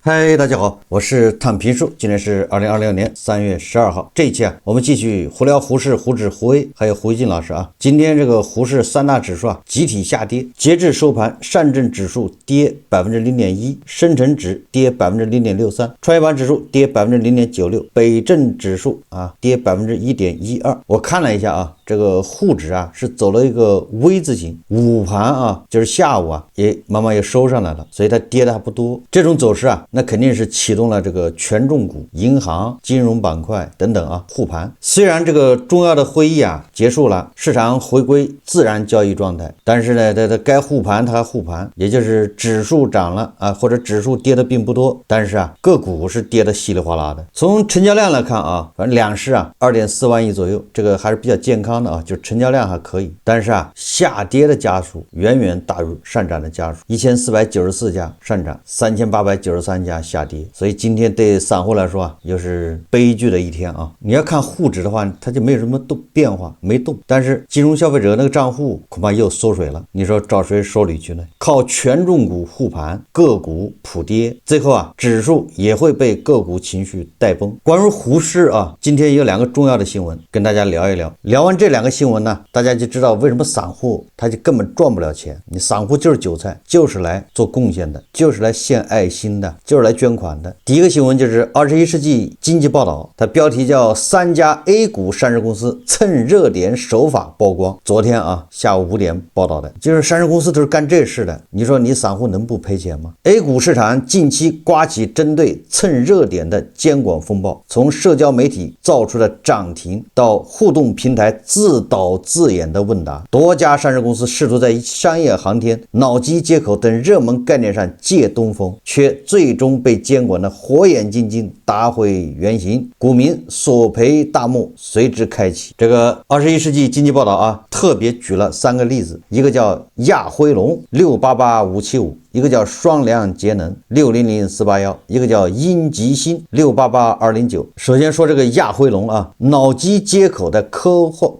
嗨，大家好，我是躺平叔，今天是2026年3月12号。这一期我们继续胡聊胡适、胡指、胡威，还有胡一进老师啊。今天这个胡适三大指数集体下跌，截至收盘，上证指数跌0.1%，深成指跌0.63%，创业板指数跌0.96%，北证指数跌1.12%。我看了一下这个沪指是走了一个 V 字形，午盘就是下午也慢慢也收上来了，所以它跌的还不多。这种走势那肯定是启动了这个权重股、银行、金融板块等等护盘。虽然这个重要的会议结束了，市场回归自然交易状态，但是呢，它该护盘它还护盘，也就是指数涨了或者指数跌的并不多，但是个股是跌的稀里哗啦的。从成交量来看反正两市2.4万亿左右，这个还是比较健康的就成交量还可以，但是下跌的家数远远大于上涨的家数，1494家上涨，3893家下跌，所以今天对散户来说又是悲剧的一天你要看沪指的话，它就没有什么变化，没动，但是金融消费者那个账户恐怕又缩水了，你说找谁说理去呢？靠权重股护盘，个股普跌，最后指数也会被个股情绪带崩。关于胡适今天有两个重要的新闻跟大家聊一聊，聊完这两个新闻呢，大家就知道为什么散户他就根本赚不了钱。你散户就是韭菜，就是来做贡献的，就是来献爱心的，就是来捐款的。第一个新闻就是21世纪经济报道，它标题叫3家 A 股上市公司蹭热点手法曝光。昨天下午5点报道的，就是上市公司都是干这事的，你说你散户能不赔钱吗？ A 股市场近期刮起针对蹭热点的监管风暴，从社交媒体造出的涨停到互动平台自导自演的问答，多家上市公司试图在商业航天、脑机接口等热门概念上借东风，却最终被监管的火眼金睛打回原形，股民索赔大幕随之开启。这个21世纪经济报道特别举了3个例子，一个叫亚辉龙688575，一个叫双量节能600481，一个叫英吉星688209。首先说这个亚辉龙脑机接口的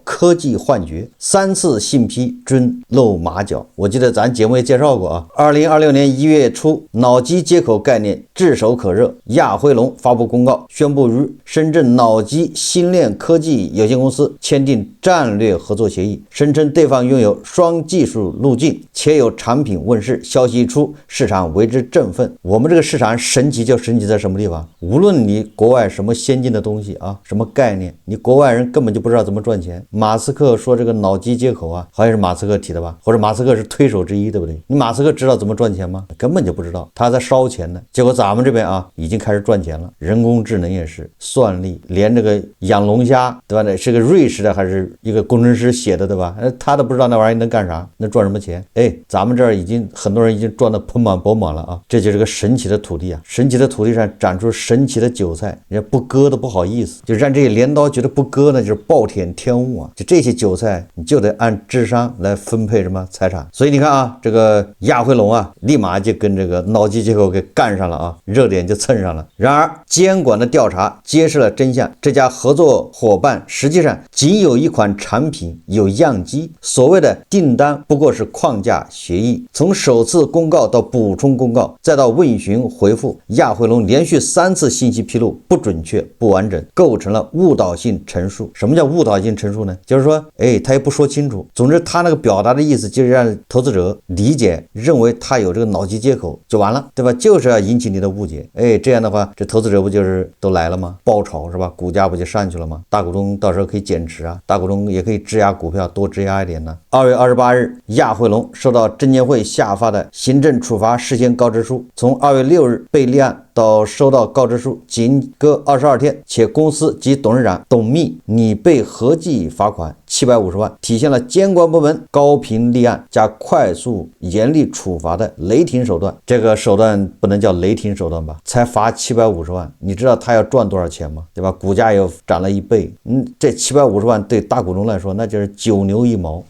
科技幻觉，3次信批均露马脚。我记得咱节目也介绍过2026年1月初，脑机接口概念炙手可热，亚辉龙发布公告，宣布与深圳脑机星链科技有限公司签订战略合作协议，声称对方拥有双技术路径，且有产品问世。消息一出，市场为之振奋。我们这个市场神奇就神奇在什么地方？无论你国外什么先进的东西什么概念，你国外人根本就不知道怎么赚钱。马斯克说这个脑机接口好像是马斯克提的吧，或者马斯克是推手之一，对不对？你马斯克知道怎么赚钱吗？根本就不知道，他在烧钱呢。结果咱们这边已经开始赚钱了，人工智能也是，算力，连这个养龙虾，对吧？是个瑞士的还是一个工程师写的，对吧？他都不知道那玩意能干啥，能赚什么钱？咱们这儿已经很多人已经赚得盆满钵满了这就是个神奇的土地神奇的土地上长出神奇的韭菜，人家不割都不好意思，就让这些镰刀觉得不割呢就是暴殄天物就这些韭菜你就得按智商来分配什么财产。所以你看这个亚辉龙立马就跟这个脑机接口给干上了热点就蹭上了。然而监管的调查揭示了真相，这家合作伙伴实际上仅有一款产品有样机，所谓的订单不过是框架协议。从首次公告到补充公告再到问询回复，亚辉龙连续3次信息披露不准确不完整，构成了误导性陈述。什么叫误导性陈述呢？就是说他也不说清楚，总之他那个表达的意思就是让投资者理解认为他有这个脑机接口就完了，对吧？就是要引起你的误解。这样的话这投资者不就是都来了吗？爆炒是吧？股价不就上去了吗？大股东到时候可以减持大股东也可以质押股票多质押一点呢。2月28日，亚辉龙收到证监会下发的行政处罚事先告知书，从2月6日被立案到收到告知书仅隔22天，且公司及董事长董秘拟被合计罚款750万，体现了监管部门高频立案加快速严厉处罚的雷霆手段。这个手段不能叫雷霆手段吧？才罚750万，你知道他要赚多少钱吗？对吧？股价又涨了1倍，这750万对大股东来说那就是9牛1毛，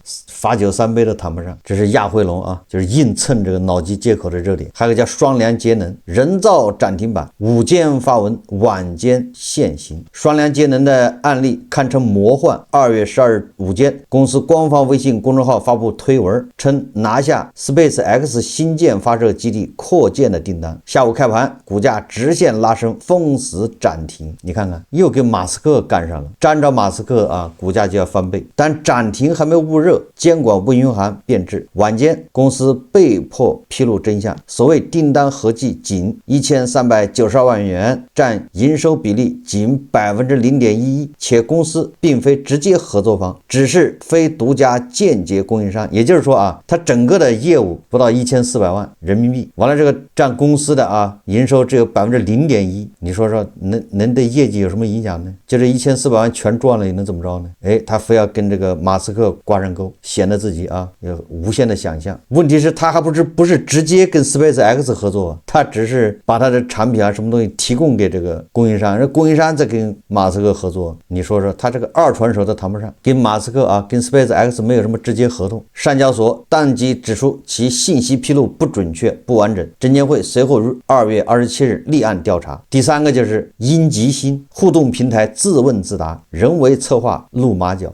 罚酒3杯都谈不上。这是亚汇龙啊，就是硬蹭这个脑机接口的热点。还有个叫双联节能，人造涨停板，午间发文，晚间现形。双联节能的案例堪称魔幻。2月12日午间，公司官方微信公众号发布推文，称拿下 SpaceX 新建发射基地扩建的订单。下午开盘，股价直线拉升，封死涨停。你看看，又跟马斯克干上了，沾着马斯克啊，股价就要翻倍。但涨停还没捂热，监管问询函变质。晚间，公司被迫披露真相，所谓订单合计仅1392万元，占营收比例仅0.11%，且公司并非直接合作方，只是非独家间接供应商。也就是说啊，它整个的业务不到1400万人民币，完了这个占公司的啊营收只有0.1%，你说能对业绩有什么影响呢？就这1400万全赚了，也能怎么着呢？他非要跟这个马斯克挂上钩，显得自己啊有无限的想象。问题是他还不是直接跟 SpaceX 合作，他只是把他的产品啊什么东西提供给这个供应商，供应商再跟马斯克合作。你说他这个二传手都谈不上，跟马斯克啊跟 SpaceX 没有什么直接合同。上交所当即指出其信息披露不准确不完整，证监会随后于2月27日立案调查。第三个就是阴极星互动平台自问自答，人为策划露马脚。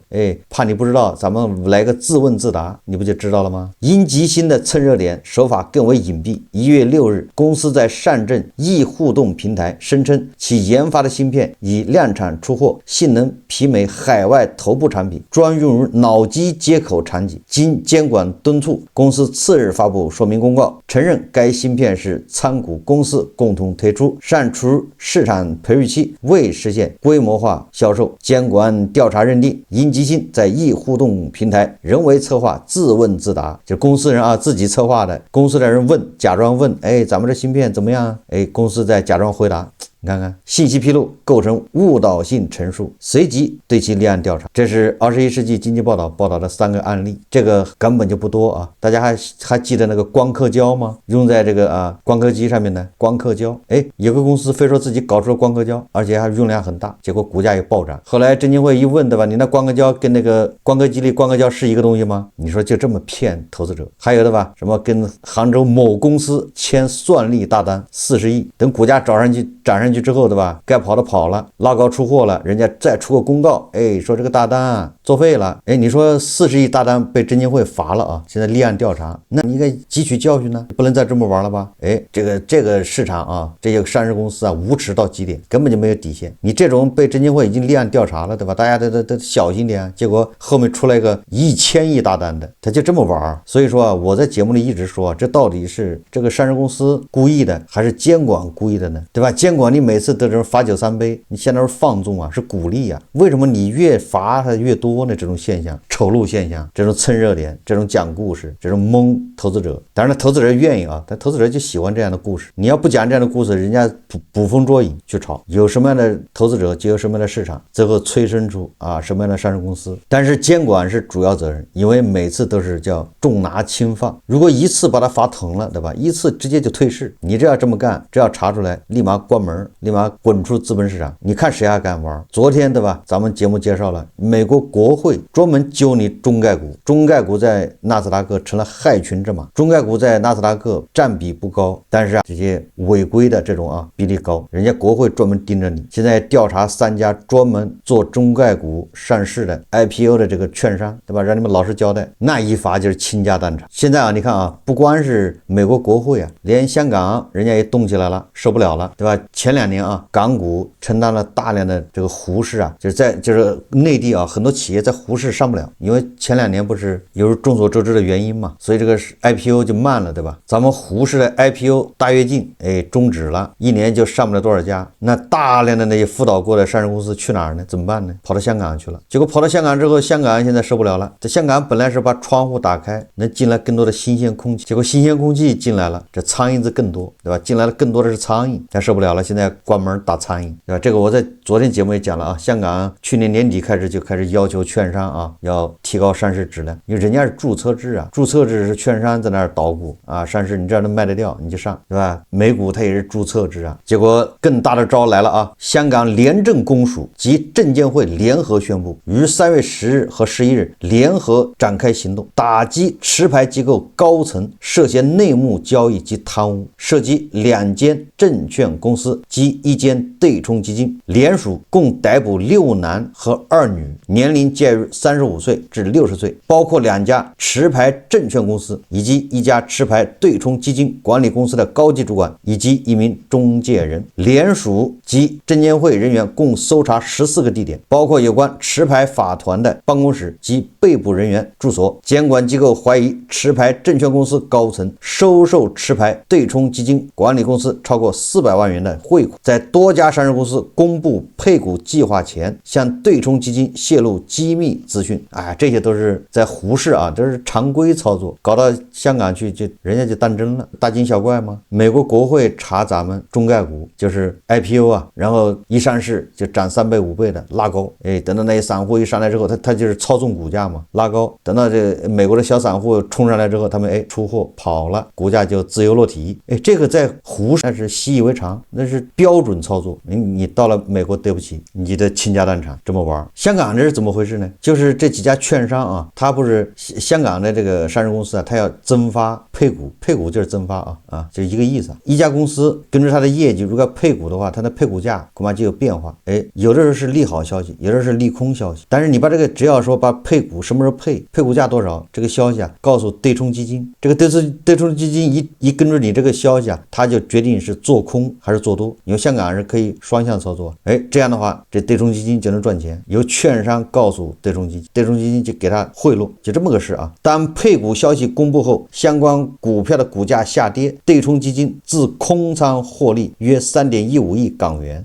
怕你不知道，咱们来个自问自答，你不就知道了吗？阴极星的蹭热点手法更为隐蔽。1月6日，公司在上证易互动平台声称其研发的芯片已量产出货，性能媲美海外头部产品，专用于脑机接口场景。经监管敦促，公司次日发布说明公告，承认该芯片是参股公司共同推出，尚处市场培育期，未实现规模化销售。监管调查认定，阴极星在易互动平台人为策划自问自答，就公司人啊自己策划的，公司的人问，假装问，咱们这芯片怎么样？公司在假装回答。你看看，信息披露构成误导性陈述，随即对其立案调查。这是21世纪经济报道报道的3个案例，这个根本就不多啊。大家还记得那个光刻胶吗？用在这个光刻机上面的光刻胶，有个公司非说自己搞出了光刻胶，而且还用量很大，结果股价也暴涨。后来证监会一问，对吧？你那光刻胶跟那个光刻机里光刻胶是一个东西吗？你说就这么骗投资者？还有的吧，什么跟杭州某公司签算力大单40亿，等股价涨上去之后，对吧？该跑的跑了，拉高出货了，人家再出个公告，说这个大单作废了。你说40亿大单被证监会罚了啊，现在立案调查，那你应该汲取教训呢，不能再这么玩了吧？这个市场啊，这些上市公司啊，无耻到极点，根本就没有底线。你这种被证监会已经立案调查了，对吧？大家都小心点，结果后面出来一个1000亿大单的，他就这么玩。所以说啊，我在节目里一直说，这到底是这个上市公司故意的，还是监管故意的呢？对吧？监管你每次都是罚酒3杯，你现在是放纵啊，是鼓励啊。为什么你越罚它越多呢？这种现象，丑陋现象，这种蹭热点，这种讲故事，这种蒙投资者。当然投资者愿意啊，但投资者就喜欢这样的故事。你要不讲这样的故事，人家捕风捉影去炒，有什么样的投资者就有什么样的市场，最后催生出什么样的上市公司。但是监管是主要责任，因为每次都是叫重拿轻放，如果一次把它罚疼了，对吧？一次直接就退市，你这要这么干，这要查出来立马关门，立马滚出资本市场。你看谁还敢玩？昨天对吧，咱们节目介绍了美国国会专门揪你中概股，中概股在纳斯达克成了害群之马。中概股在纳斯达克占比不高，但是这些违规的这种比例高，人家国会专门盯着你。现在调查3家专门做中概股上市的 IPO 的这个券商，对吧？让你们老实交代，那一罚就是倾家荡产。现在你看不光是美国国会连香港人家也动起来了，受不了了，对吧？前2年港股承担了大量的这个沪市就是内地很多企业在沪市上不了，因为前2年不是有众所周知的原因嘛，所以这个 IPO 就慢了，对吧？咱们沪市的 IPO 大跃进终止了，1年就上不了多少家，那大量的那些辅导过的上市公司去哪儿呢？怎么办呢？跑到香港去了。结果跑到香港之后，香港现在受不了了。在香港本来是把窗户打开，能进来更多的新鲜空气，结果新鲜空气进来了，这苍蝇子更多，对吧？进来了更多的是苍蝇，他受不了了，现在关门打苍蝇，对吧？这个我在昨天节目也讲了香港去年年底就开始要求求券商啊要提高上市质量，因为人家是注册制啊，注册制是券商在那儿捣鼓啊，上市你这样能卖得掉你就上，对吧？美股它也是注册制啊。结果更大的招来了啊！香港廉政公署及证监会联合宣布，于3月10日和11日联合展开行动，打击持牌机构高层涉嫌内幕交易及贪污，涉及2间证券公司及1间对冲基金，联署共逮捕6男和2女，年龄介于35岁至60岁，包括2家持牌证券公司以及1家持牌对冲基金管理公司的高级主管以及1名中介人。联署及证监会人员共搜查14个地点，包括有关持牌法团的办公室及被捕人员住所。监管机构怀疑持牌证券公司高层收受持牌对冲基金管理公司超过400万元的汇款，在多家上市公司公布配股计划前，向对冲基金泄露机密资讯。这些都是在胡适啊，都是常规操作，搞到香港去就人家就当真了，大惊小怪吗？美国国会查咱们中概股就是 IPO 啊，然后一上市就涨3倍5倍的拉高，等到那些散户一上来之后，他就是操纵股价嘛，拉高，等到这美国的小散户冲上来之后，他们出货跑了，股价就自由落体。这个在胡适那是习以为常，那是标准操作。你到了美国，对不起，你的倾家荡产这么玩。香港这是怎么回事呢？就是这几家券商啊，他不是香港的这个上市公司啊，他要增发配股，配股就是增发就一个意思。一家公司根据它的业绩，如果要配股的话，它的配股价恐怕就有变化。有的时候是利好消息，有的时候是利空消息。但是你把这个只要说把配股什么时候配股价多少这个消息啊，告诉对冲基金，这个对冲基金一跟着你这个消息啊，它就决定是做空还是做多。因为香港人可以双向操作，这样的话，这对冲基金就能赚钱。由券商告诉对冲基金，对冲基金就给他贿赂，就这么个事啊。当配股消息公布后，相关股票的股价下跌，对冲基金自空仓获利约3.15亿港元。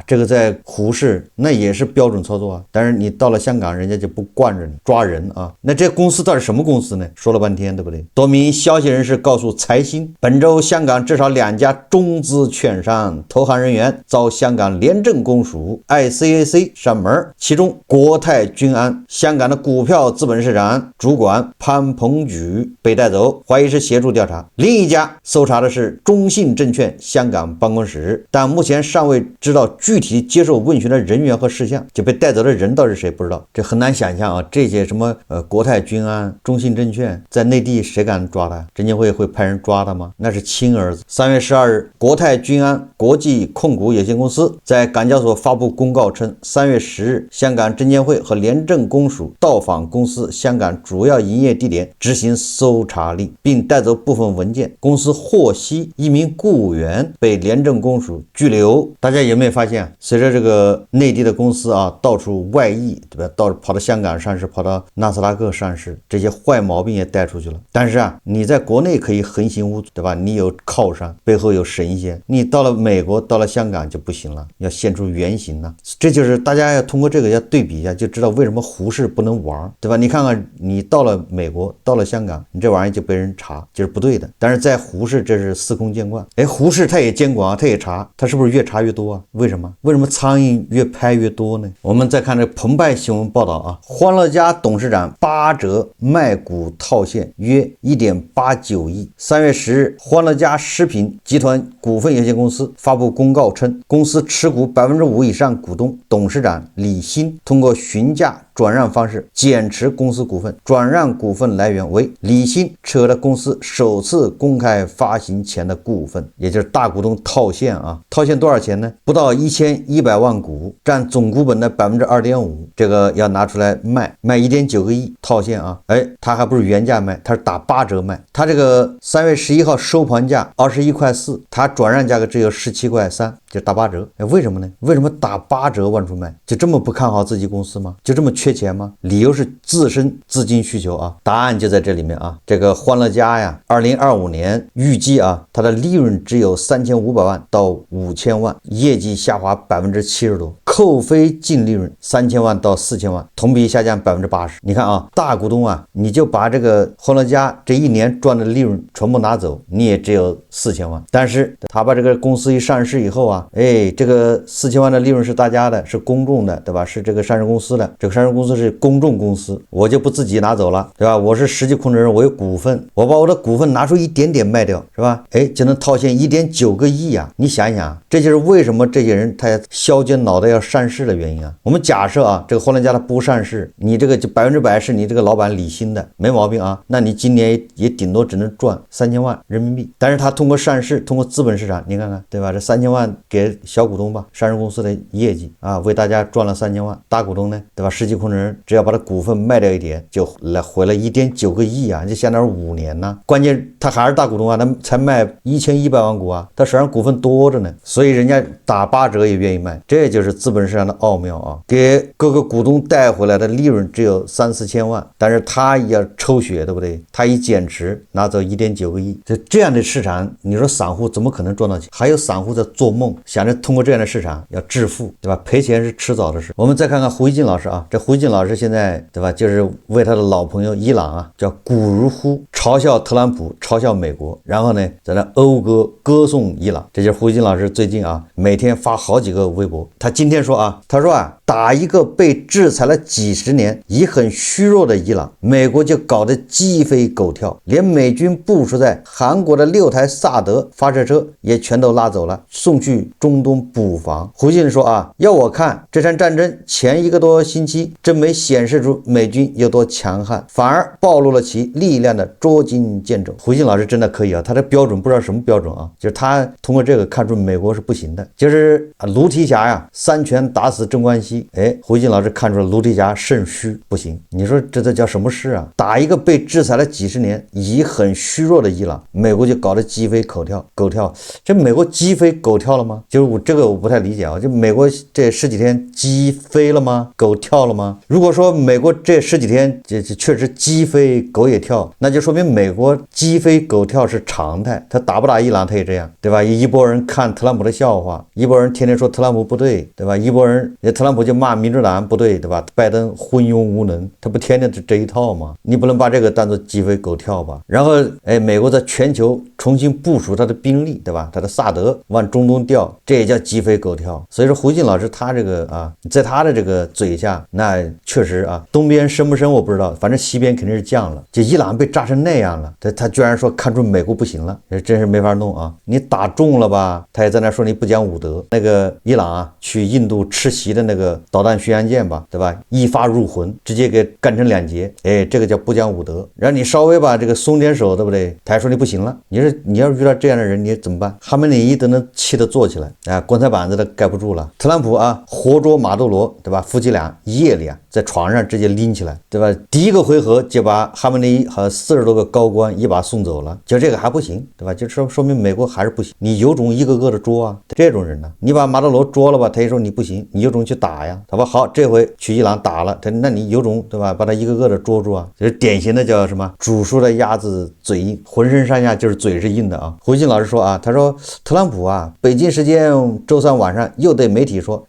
这个在胡适那也是标准操作啊。但是你到了香港，人家就不惯着你抓人啊。那这公司到底什么公司呢？说了半天，对不对？多名消息人士告诉财新，本周香港至少2家中资券商投行人员遭香港廉政公署 ICAC 上门，其中国泰君安香港的股票资本市场主管潘鹏举被带走，怀疑是协助调查。另一家搜查的是中信证券香港办公室，但目前尚未知道具体接受问询的人员和事项，就被带走的人到底是谁不知道。这很难想象啊，这些什么国泰君安、中信证券在内地谁敢抓他？证监会会派人抓他吗？那是亲儿子。3月12日，国泰君安国际控股有限公司在港交所发布公告称，3月10日，香港证监会和廉政公署到访公司香港主要营业地点执行搜查令，并带走部分文件。公司获悉1名雇员被廉政公署拘留。大家有没有发现，随着这个内地的公司啊到处外溢，对吧？跑到香港上市，跑到纳斯达克上市，这些坏毛病也带出去了。但是啊，你在国内可以横行无阻，对吧？你有靠山，背后有神仙。你到了美国，到了香港就不行了，要现出原形了。这就是大家要通过这个要对比一下，就知道为什么胡适不能玩，对吧？你看看你到了美国，到了香港，你这玩意儿就被人查，就是不对的。但是在胡适这是司空见惯。胡适他也监管啊，他也查，他是不是越查越多啊？为什么苍蝇越拍越多呢？我们再看这澎湃新闻报道啊，欢乐家董事长8折卖股套现约1.89亿。3月10日，欢乐家食品集团股份有限公司发布公告称，公司持股5%以上股东董事长李欣通过询价转让方式减持公司股份，转让股份来源为李欣持有的公司首次公开发行前的股份，也就是大股东套现啊。套现多少钱呢？不到1100万股，占总股本的 2.5%， 这个要拿出来卖1.9个亿套现啊。他还不是原价卖，他是打8折卖。他这个3月11号收盘价21.4块，他转让价格只有17.3块，就打8折。为什么呢？为什么打8折往出卖？就这么不看好自己公司吗？就这么缺钱吗？理由是自身资金需求啊。答案就在这里面啊。这个欢乐家呀，2025年预计啊，它的利润只有3500万到5000万，业绩下滑70%多，扣非净利润3000万到4000万，同比下降80%。你看啊，大股东啊，你就把这个霍伦家这一年赚的利润全部拿走，你也只有4000万。但是他把这个公司一上市以后啊，这个4000万的利润是大家的，是公众的，对吧？是这个上市公司的，这个上市公司是公众公司，我就不自己拿走了，对吧？我是实际控制人，我有股份，我把我的股份拿出一点点卖掉，是吧？就能套现1.9个亿啊！你想一想，这就是为什么这些人他削尖脑袋要上市的原因啊。我们假设啊，这个霍伦家他不上市，你这个就100%是你这个老板李欣的，没毛病啊。那你今年也顶多只能赚3000万人民币，但是他通过上市，通过资本市场，你看看，对吧？这3000万给小股东吧，上市公司的业绩啊，为大家赚了3000万。大股东呢，对吧？实际控制人只要把他股份卖掉一点，就回了1.9个亿啊，就相当于5年呢。关键他还是大股东啊，他才卖1100万股啊，他手上股份多着呢，所以人家打8折也愿意卖。这就是资本市场的奥妙啊！给各个股东带回来的利润只有3-4千万，但是他也要抽血，对不对？他一减持拿走1.9个亿，这样的市场，你说散户怎么可能赚到钱？还有散户在做梦，想着通过这样的市场要致富，对吧？赔钱是迟早的事。我们再看看胡锡进老师啊，这胡锡进老师现在，对吧？就是为他的老朋友伊朗啊，叫古如呼，嘲笑特朗普，嘲笑美国，然后呢，在那歌颂伊朗。这就是胡锡进老师最近啊，每天发好几个微博。他今天说啊，他说啊，打一个被制裁了几十年已很虚弱的伊朗，美国就搞得鸡飞狗跳，连美军部署在韩国的6台萨德发射车也全都拉走了，送去中东补防。胡锡进说啊，要我看这场战争前1个多星期真没显示出美军有多强悍，反而暴露了其力量的捉襟见肘。胡锡进老师真的可以啊，他的标准不知道什么标准啊，就是他通过这个看出美国是不行的，就是卢提辖呀3拳打死镇关西，胡锡进老师看出了卢提辖肾虚不行。你说这叫什么事啊？打一个被制裁了几十年已很虚弱的伊朗，美国就搞得鸡飞狗跳。这美国鸡飞狗跳了吗？就是我不太理解啊，就美国这10几天鸡飞了吗？狗跳了吗？如果说美国这10几天这确实鸡飞狗也跳，那就说明美国鸡飞狗跳是常态，他打不打伊朗他也这样，对吧？一波人看特朗普的笑话，一波人天天说特朗普不对，对吧？一波人特朗普就骂民主党不对，对吧？拜登昏庸无能，他不天天这一套吗？你不能把这个当作鸡飞狗跳吧？然后美国在全球重新部署他的兵力，对吧？他的萨德往中东调，这也叫鸡飞狗跳。所以说胡锡进老师他这个啊，在他的这个嘴下，那确实啊，东边升不升我不知道，反正西边肯定是降了。就伊朗被炸成那样了，他居然说看出美国不行了，真是没法弄啊！你打中了吧，他也在那说你不讲武德。那个伊朗啊，去印度吃席的那个导弹巡洋舰吧，对吧？一发入魂，直接给干成2截，这个叫不讲武德。然后你稍微把这个松点手，对不对？他还说你不行了。你要是遇到这样的人，你怎么办？哈梅内伊都能气得坐起来啊，棺材板子都盖不住了。特朗普啊，活捉马杜罗，对吧？夫妻俩夜里啊，在床上直接拎起来，对吧？第一个回合就把哈梅内伊和40多个高官一把送走了，就这个还不行，对吧？就说明美国还是不行，你有种一个个的捉啊，这种人呢，你把马杜罗捉了吧，他也说你不行，你有种去打呀，他说好，这回去伊朗打了，那你有种，对吧？把他一个个的捉住啊，就是典型的叫什么煮熟的鸭子嘴硬，浑身上下就是嘴是硬的啊。胡锡进老师说啊，他说特朗普啊，北京时间周3晚上又对媒体说，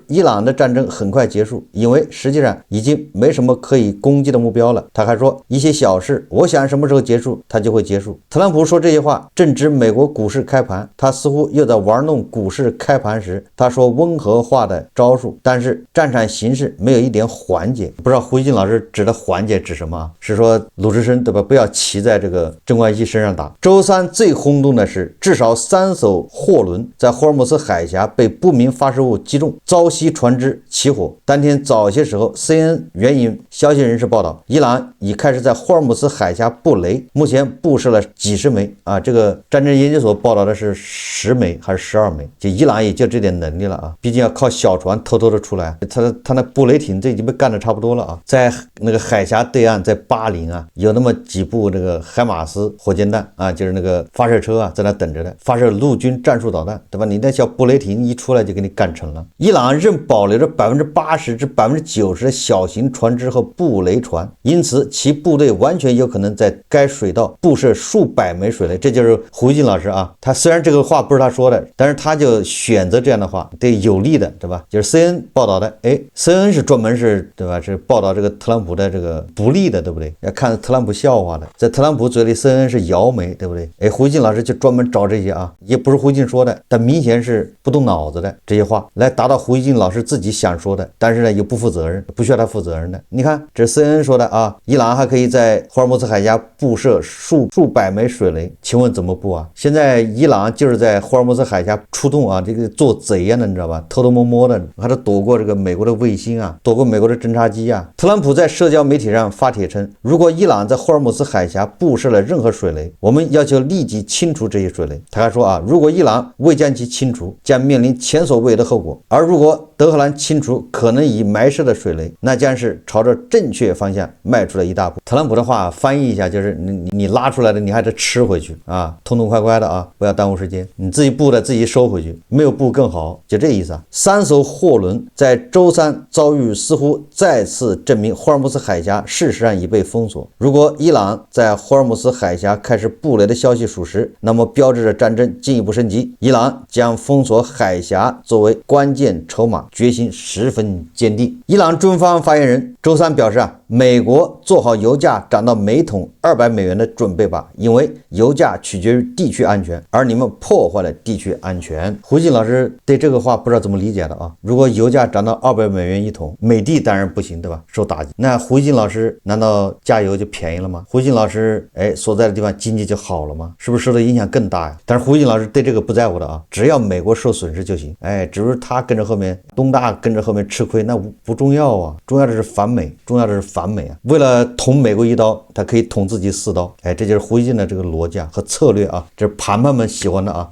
伊朗的战争很快结束，因为实际上已经没什么可以攻击的目标了。他还说一些小事，我想什么时候结束它就会结束。特朗普说这些话正值美国股市开盘，他似乎又在玩弄股市开盘时他说温和话的招数，但是战场形势没有一点缓解。不知道胡锡进老师指的缓解指什么？是说鲁智深，对吧？不要骑在这个镇关西身上打。周3最轰动的是，至少3艘货轮在霍尔木兹海峡被不明发射物击中，遭袭船只起火。当天早些时候 CNN 援引消息人士报道，伊朗已开始在霍尔木兹海峡布雷，目前布设了几十枚啊，这个战争研究所报道的是10枚还是12枚，就伊朗也就这点能力了啊，毕竟要靠小船偷偷的出出来，他那布雷艇这已经被干得差不多了啊，在那个海峡对岸，在巴林啊，有那么几部这个海马斯火箭弹啊，就是那个发射车啊，在那等着的，发射陆军战术导弹，对吧？你那小布雷艇一出来就给你干成了。伊朗仍保留着80%至90%的小型船只和布雷船，因此其部队完全有可能在该水道布设数百枚水雷。这就是胡锡进老师啊，他虽然这个话不是他说的，但是他就选择这样的话，对有利的，对吧？就是 CNN 报道的，CNN 是专门是，对吧？是报道这个特朗普的这个不利的，对不对？要看特朗普笑话的，在特朗普嘴里 CNN 是摇媒，对不对？胡锡进老师就专门找这些啊，也不是胡锡进说的，但明显是不动脑子的这些话，来达到胡锡进老师自己想说的，但是呢又不负责任，不需要他负责任的。你看这 CNN 说的啊，伊朗还可以在霍尔木兹海峡布设数百枚水雷，请问怎么布啊？现在伊朗就是在霍尔木兹海峡出动啊，这个做贼呀，你知道吧？偷偷摸摸的，还是躲过这个美国的卫星啊，躲过美国的侦察机啊。特朗普在社交媒体上发帖称，如果伊朗在霍尔木兹海峡布设了任何水雷，我们要求立即清除这些水雷。他还说啊，如果伊朗未将其清除，将面临前所未有的后果。而如果德黑兰清除可能已埋设的水雷，那将是朝着正确方向迈出了一大步。特朗普的话翻译一下，就是你拉出来的你还得吃回去啊，痛痛快快的啊，不要耽误时间。你自己布的自己收回去，没有布更好，就这意思啊。3艘货轮在周三遭遇似乎再次证明霍尔木兹海峡事实上已被封锁。如果伊朗在霍尔木兹海峡开始布雷的消息属实，那么标志着战争进一步升级。伊朗将封锁海峡作为关键筹码，决心十分坚定。伊朗军方发言人周三表示啊，美国做好油价涨到每桶200美元的准备吧，因为油价取决于地区安全，而你们破坏了地区安全。胡锡进老师对这个话不知道怎么理解的啊。如果油价涨到200美元一桶，美的当然不行，对吧？受打击。那胡锡进老师难道加油就便宜了吗？胡锡进老师所在的地方经济就好了吗？是不是受的影响更大呀？但是胡锡进老师对这个不在乎的啊，只要美国受损失就行。只是他跟着后面东大跟着后面吃亏，那不重要啊，重要的是反美，重要的是反美啊。为了捅美国一刀，他可以捅自己4刀。这就是胡锡进的这个逻辑和策略啊，这是盘盘们喜欢的啊。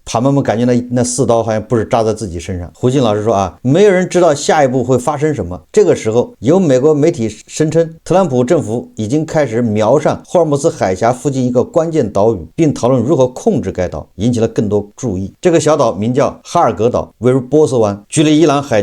盘盘们感觉那4刀好像不是扎在自己身上。胡锡进老师说啊，没有人知道下一步会发生什么。这个时候，有美国媒体声称，特朗普政府已经开始瞄上霍尔木兹海峡附近一个关键岛屿，并讨论如何控制该岛，引起了更多注意。这个小岛名叫哈尔格岛，位于波斯湾，距离伊朗海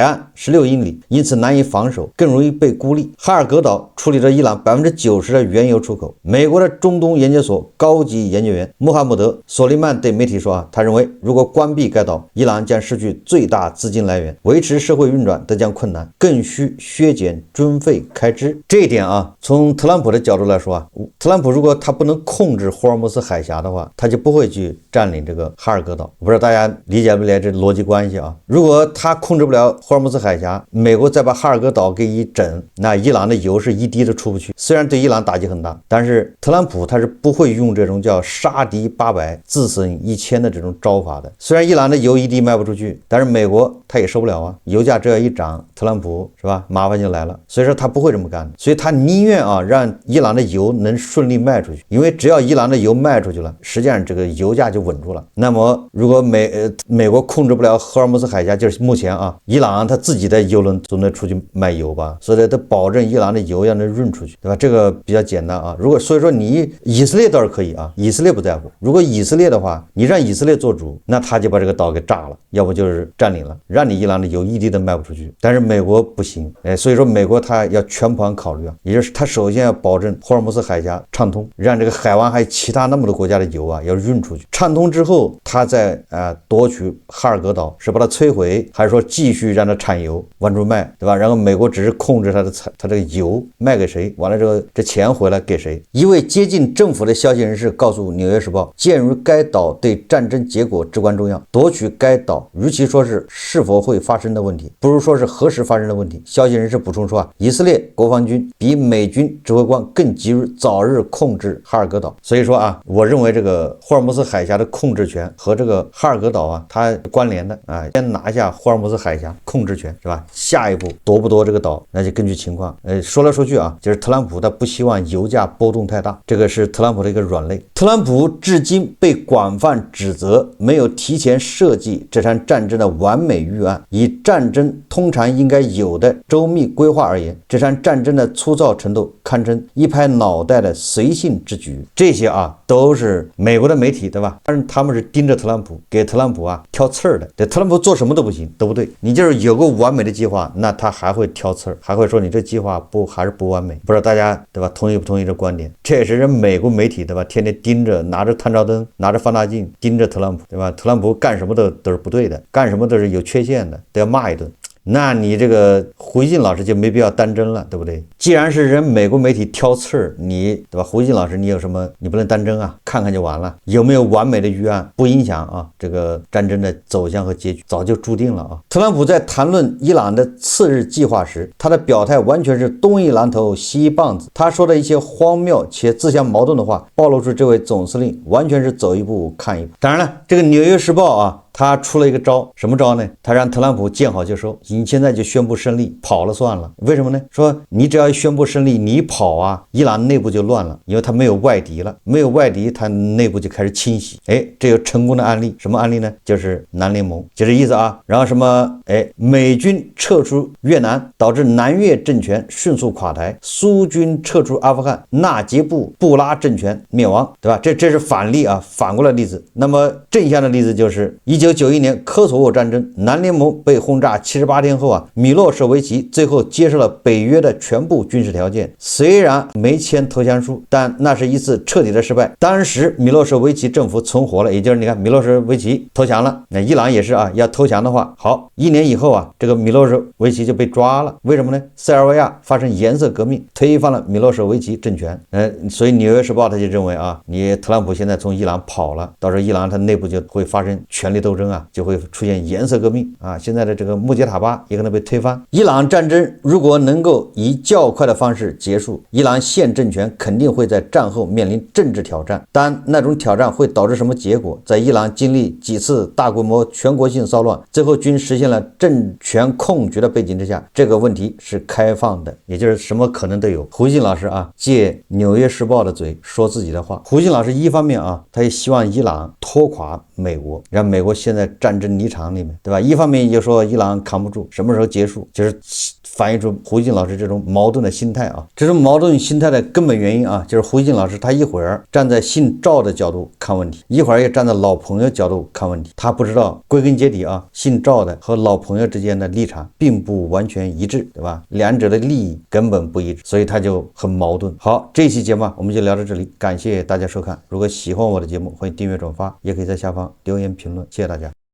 岸16英里，因此难以防守，更容易被孤立。哈尔格岛处理着伊朗90%的原油出口。美国的中东研究所高级研究员穆罕默德·索利曼对媒体说他认为如果关闭该岛，伊朗将失去最大资金来源，维持社会运转都将困难，更需削减军费开支。这一点啊，从特朗普的角度来说啊，特朗普如果他不能控制霍尔木兹海峡的话，他就不会去占领这个哈尔格岛。不知道大家理解不理解这逻辑关系啊？如果他控制不了霍尔木兹海峡，美国再把哈尔格岛给一整，那伊朗的油是一滴都出不去。虽然对伊朗打击很大，但是特朗普他是不会用这种叫杀敌800自损1000的这种招法的。虽然伊朗的油一滴卖不出去，但是美国他也受不了啊，油价只要一涨，特朗普是吧，麻烦就来了。所以说他不会这么干的，所以他宁愿啊让伊朗的油能顺利卖出去，因为只要伊朗的油卖出去了，实际上这个油价就稳住了。那么如果美国控制不了霍尔木兹海峡，就是目前啊，伊朗他自己的油轮总得出去卖油吧，所以得保证伊朗的油要能运出去，对吧？这个比较简单啊。所以说你以色列倒是可以啊，以色列不在乎。如果以色列的话，你让以色列做主，那他就把这个岛给炸了，要不就是占领了，让你伊朗的油一滴都卖不出去。但是美国不行，所以说美国他要全盘考虑啊，也就是他首先要保证霍尔木兹海峡畅通，让这个海湾还有其他那么多国家的油啊要运出去。畅通之后，他再夺取哈尔格岛，是把它摧毁，还是说继续让它产油往出卖，对吧？然后美国只是控制他这个油卖给谁，完了之后这钱回来给谁。一位接近政府的消息人士告诉《纽约时报》，鉴于该岛对战争结果至关重要，夺取该岛与其说是否会发生的问题，不如说是何时发生的问题。消息人士补充说以色列国防军比美军指挥官更急于早日控制哈尔格岛。所以说啊，我认为这个霍尔木兹海峡的控制权和这个哈尔格岛啊，它关联的啊，先拿下霍尔木兹海峡控制权是吧？下一步夺不夺这个岛，那就根据情况。说来说去啊，就是特朗普他不希望油价波动太大，这个是特朗普的一个软肋。特朗普至今被广泛指责没有提前设计这场战争的完美预案，以战争通常应该有的周密规划而言，这场战争的粗糙程度堪称一拍脑袋的随性之举。这些都是美国的媒体，对吧？但是他们是盯着特朗普，给特朗普挑刺儿的。对，特朗普做什么都不行，都不对。你就是有个完美的计划，那他还会挑刺儿，还会说你这计划还是不完美。不知道大家对吧同意不同意这观点？这也是人美国媒体对吧？天天盯着，拿着探照灯，拿着放大镜盯着特朗普，对吧？特朗普干什么都是不对的，干什么都是有缺陷的，都要骂一顿。那你这个胡锡进老师就没必要当真了，对不对？既然是人美国媒体挑刺儿，你对吧？胡锡进老师你有什么？你不能当真看看就完了。有没有完美的预案？不影响这个战争的走向和结局早就注定了特朗普在谈论伊朗的次日计划时，他的表态完全是东一榔头西一棒子。他说的一些荒谬且自相矛盾的话，暴露出这位总司令完全是走一步看一步。当然了，这个《纽约时报》他出了一个招，什么招呢？他让特朗普见好就收，你现在就宣布胜利，跑了算了。为什么呢？说你只要宣布胜利，你跑伊朗内部就乱了，因为他没有外敌了，没有外敌，他内部就开始清洗。这有成功的案例，什么案例呢？就是南联盟，就这意思然后什么美军撤出越南，导致南越政权迅速垮台；苏军撤出阿富汗，纳杰布拉政权灭亡，对吧？这是反例反过来的例子。那么正向的例子就是1991年科索沃战争，南联盟被轰炸78天后米洛舍维奇最后接受了北约的全部军事条件，虽然没签投降书，但那是一次彻底的失败。当时米洛舍维奇政府存活了，也就是你看米洛舍维奇投降了，那伊朗也是要投降的话，好，1年以后这个米洛舍维奇就被抓了。为什么呢？塞尔维亚发生颜色革命，推翻了米洛舍维奇政权。所以纽约时报他就认为你特朗普现在从伊朗跑了，到时候伊朗他内部就会发生权力斗争就会出现颜色革命现在的这个穆杰塔巴也可能被推翻。伊朗战争如果能够以较快的方式结束，伊朗现政权肯定会在战后面临政治挑战，但那种挑战会导致什么结果？在伊朗经历几次大规模全国性骚乱，最后均实现了政权控局的背景之下，这个问题是开放的，也就是什么可能都有。胡锡进老师借纽约时报的嘴说自己的话。胡锡进老师一方面他也希望伊朗拖垮美国，让美国现在战争泥场里面，对吧？一方面就说伊朗扛不住，什么时候结束，就是反映出胡锡进老师这种矛盾的心态这种矛盾心态的根本原因就是胡锡进老师他一会儿站在姓赵的角度看问题，一会儿也站在老朋友角度看问题。他不知道归根结底姓赵的和老朋友之间的立场并不完全一致，对吧？两者的利益根本不一致，所以他就很矛盾。好，这期节目我们就聊到这里，感谢大家收看。如果喜欢我的节目，欢迎订阅转发，也可以在下方留言评论，谢谢大家。